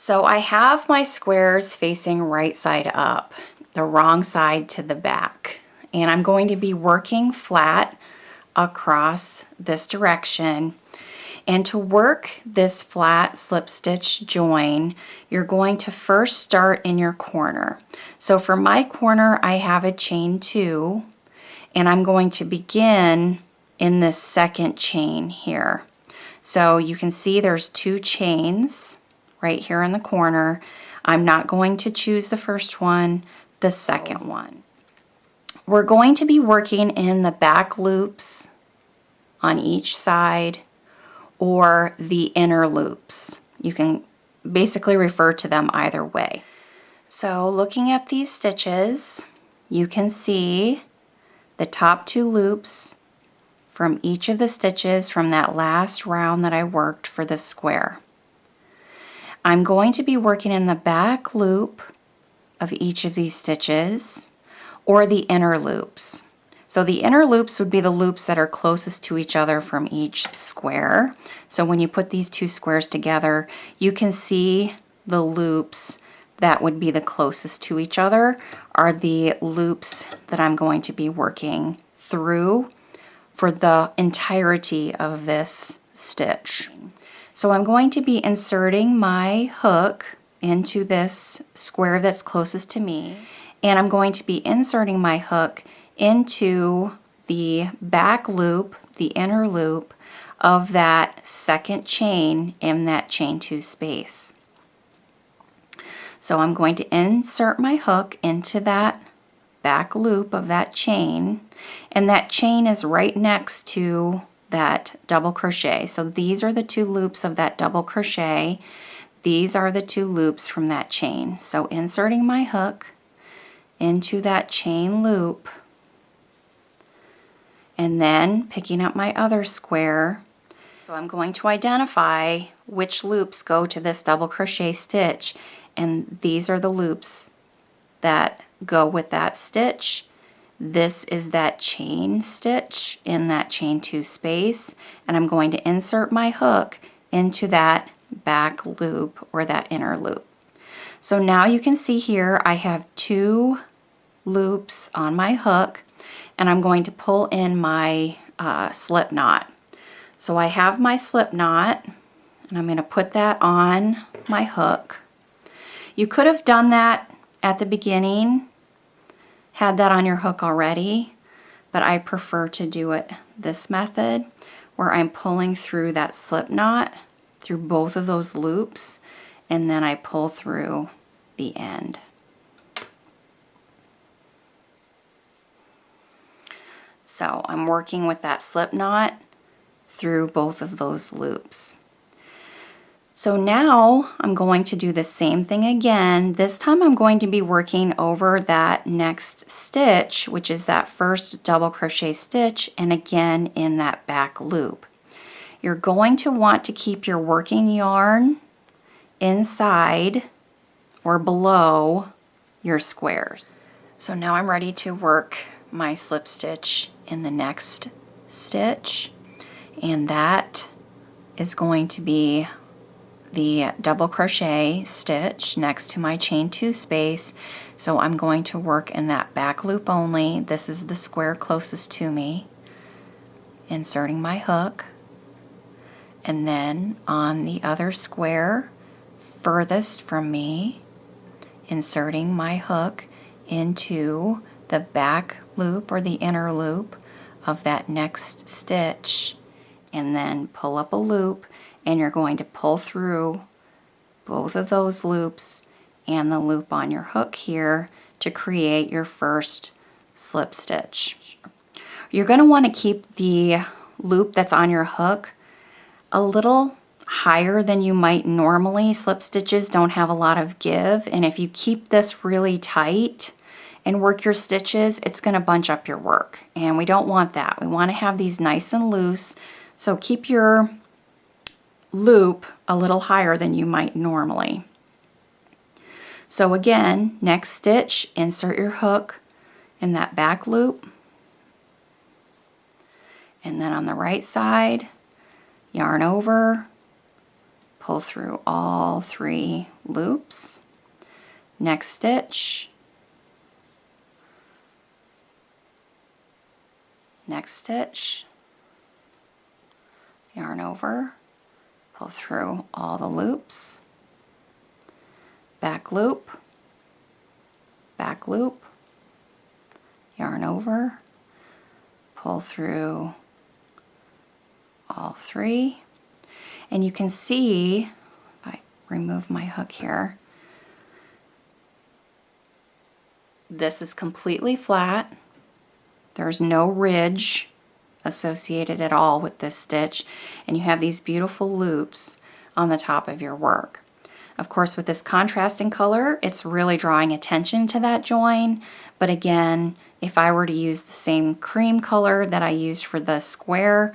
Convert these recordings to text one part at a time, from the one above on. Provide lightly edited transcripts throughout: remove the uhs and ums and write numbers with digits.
So I have my squares facing right side up, the wrong side to the back, and I'm going to be working flat across this direction. And to work this flat slip stitch join, you're going to first start in your corner. So for my corner, I have a chain 2, and I'm going to begin in this second chain here. So you can see there's 2 chains right here in the corner. I'm not going to choose the first one, the second one. We're going to be working in the back loops on each side or the inner loops. You can basically refer to them either way. So looking at these stitches, you can see the top 2 loops from each of the stitches from that last round that I worked for the square. I'm going to be working in the back loop of each of these stitches or the inner loops. So the inner loops would be the loops that are closest to each other from each square. So when you put these 2 squares together, you can see the loops that would be the closest to each other are the loops that I'm going to be working through for the entirety of this stitch. So I'm going to be inserting my hook into this square that's closest to me, and I'm going to be inserting my hook into the back loop, the inner loop of that second chain in that chain 2 space. So I'm going to insert my hook into that back loop of that chain, and that chain is right next to that double crochet. So these are the 2 loops of that double crochet. These are the 2 loops from that chain. So inserting my hook into that chain loop, and then picking up my other square. So I'm going to identify which loops go to this double crochet stitch, and these are the loops that go with that stitch. This is that chain stitch in that chain 2 space, and I'm going to insert my hook into that back loop or that inner loop. So now you can see here I have 2 loops on my hook, and I'm going to pull in my slip knot. So I have my slip knot, and I'm going to put that on my hook. You could have done that at the beginning, had that on your hook already, but I prefer to do it this method where I'm pulling through that slip knot through both of those loops, and then I pull through the end. So I'm working with that slip knot through both of those loops. So now I'm going to do the same thing again. This time I'm going to be working over that next stitch, which is that first double crochet stitch, and again in that back loop. You're going to want to keep your working yarn inside or below your squares. So now I'm ready to work my slip stitch in the next stitch, and that is going to be the double crochet stitch next to my chain 2 space. So I'm going to work in that back loop only. This is the square closest to me. Inserting my hook, and then on the other square furthest from me, inserting my hook into the back loop or the inner loop of that next stitch, and then pull up a loop, and you're going to pull through both of those loops and the loop on your hook here to create your first slip stitch. You're going to want to keep the loop that's on your hook a little higher than you might normally. Slip stitches don't have a lot of give, and if you keep this really tight and work your stitches, it's going to bunch up your work, and we don't want that. We want to have these nice and loose, so keep your loop a little higher than you might normally. So again, next stitch, insert your hook in that back loop, and then on the right side, yarn over, pull through all 3 loops. Next stitch, next stitch, yarn over, pull through all the loops, back loop, yarn over, pull through all 3, and you can see, if I remove my hook here, this is completely flat. There's no ridge associated at all with this stitch, and you have these beautiful loops on the top of your work. Of course, with this contrasting color, it's really drawing attention to that join, but again, if I were to use the same cream color that I used for the square,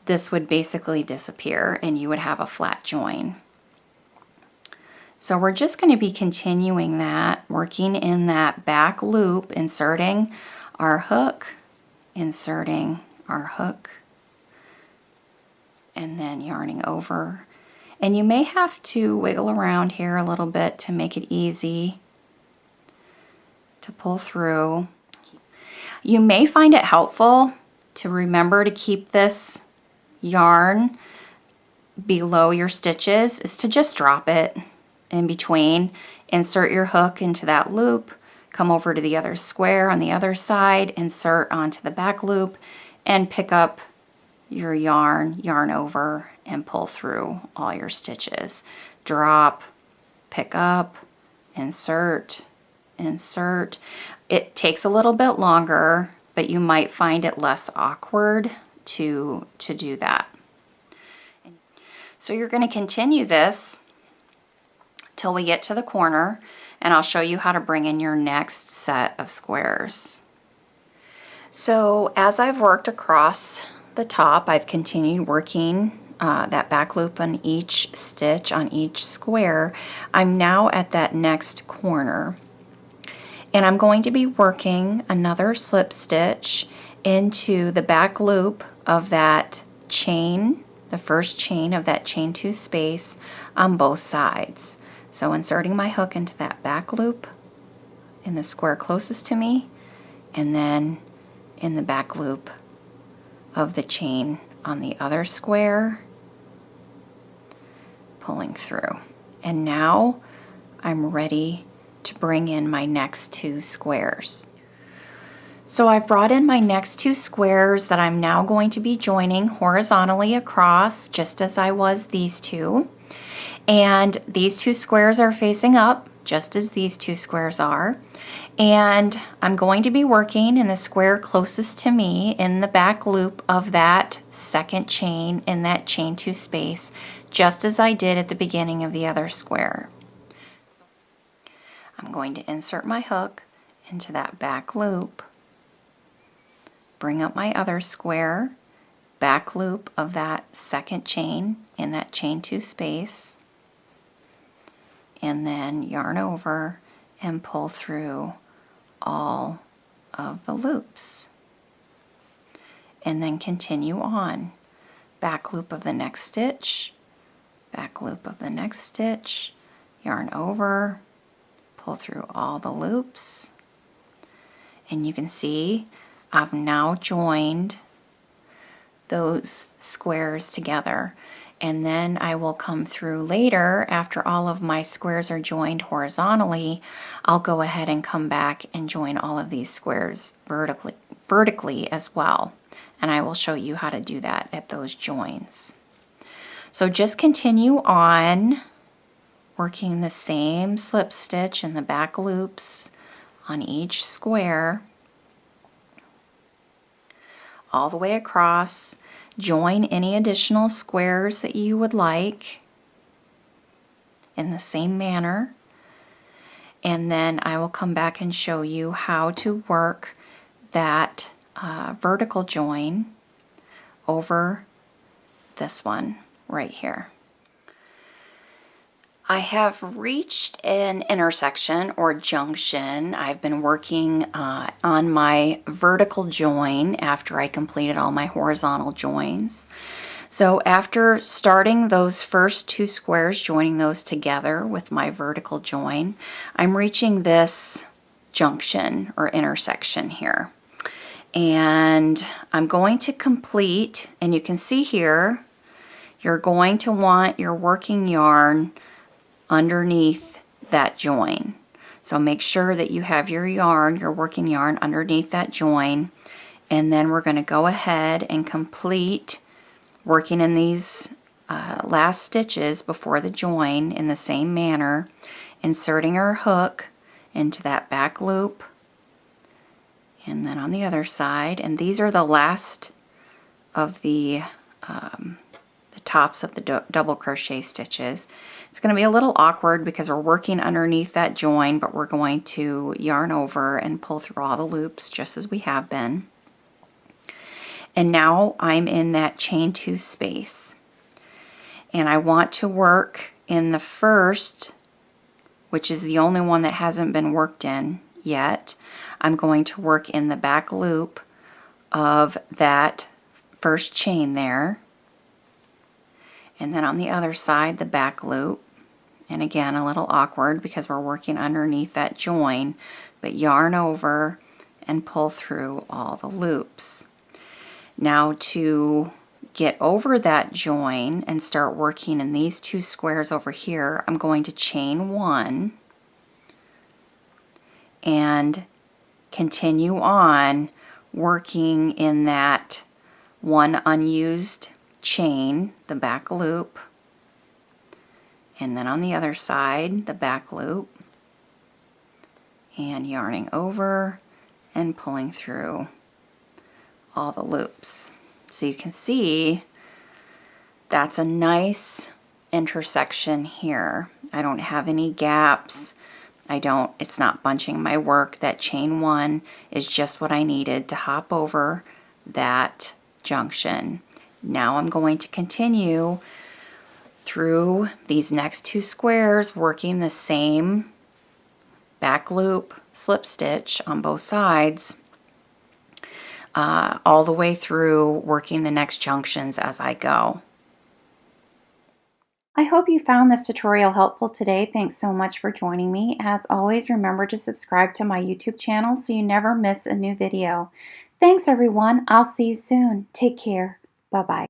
this would basically disappear and you would have a flat join. So we're just going to be continuing that, working in that back loop, inserting our hook, inserting our hook, and then yarning over. And you may have to wiggle around here a little bit to make it easy to pull through. You may find it helpful to remember to keep this yarn below your stitches, is to just drop it in between, insert your hook into that loop, come over to the other square on the other side, insert onto the back loop, and pick up your yarn, yarn over, and pull through all your stitches. Drop, pick up, insert, insert. It takes a little bit longer, but you might find it less awkward to do that. So you're going to continue this till we get to the corner, and I'll show you how to bring in your next set of squares. So as I've worked across the top, I've continued working that back loop on each stitch on each square. I'm now at that next corner, and I'm going to be working another slip stitch into the back loop of that chain, the first chain of that chain 2 space on both sides. So inserting my hook into that back loop in the square closest to me, and then in the back loop of the chain on the other square, pulling through. And now I'm ready to bring in my next 2 squares. So I've brought in my next 2 squares that I'm now going to be joining horizontally across, just as I was these 2. And these 2 squares are facing up, just as these 2 squares are. And I'm going to be working in the square closest to me in the back loop of that second chain in that chain 2 space, just as I did at the beginning of the other square. I'm going to insert my hook into that back loop, bring up my other square, back loop of that second chain in that chain 2 space, and then yarn over and pull through all of the loops. And then continue on. Back loop of the next stitch, back loop of the next stitch, yarn over, pull through all the loops. And you can see I've now joined those squares together. And then I will come through later, after all of my squares are joined horizontally, I'll go ahead and come back and join all of these squares vertically as well. And I will show you how to do that at those joins. So just continue on working the same slip stitch in the back loops on each square, all the way across. Join any additional squares that you would like in the same manner, and then I will come back and show you how to work that vertical join over this one right here. I have reached an intersection or junction. I've been working on my vertical join after I completed all my horizontal joins. So after starting those first 2 squares, joining those together with my vertical join, I'm reaching this junction or intersection here. And I'm going to complete, and you can see here, you're going to want your working yarn underneath that join. So make sure that you have your yarn, your working yarn underneath that join, and then we're going to go ahead and complete working in these last stitches before the join in the same manner, inserting our hook into that back loop, and then on the other side. And these are the last of the tops of the double crochet stitches. It's going to be a little awkward because we're working underneath that join, but we're going to yarn over and pull through all the loops just as we have been. And now I'm in that chain 2 space, and I want to work in the first, which is the only one that hasn't been worked in yet. I'm going to work in the back loop of that first chain there, and then on the other side the back loop. And again, a little awkward because we're working underneath that join, but yarn over and pull through all the loops. Now to get over that join and start working in these 2 squares over here, I'm going to chain 1 and continue on working in that one unused chain, the back loop, and then on the other side the back loop, and yarning over and pulling through all the loops. So you can see that's a nice intersection here. I don't have any gaps. It's not bunching my work. That chain 1 is just what I needed to hop over that junction. Now I'm going to continue through these next 2 squares, working the same back loop slip stitch on both sides, all the way through, working the next junctions as I go. I hope you found this tutorial helpful today. Thanks so much for joining me. As always, remember to subscribe to my YouTube channel so you never miss a new video. Thanks everyone. I'll see you soon. Take care. Bye-bye.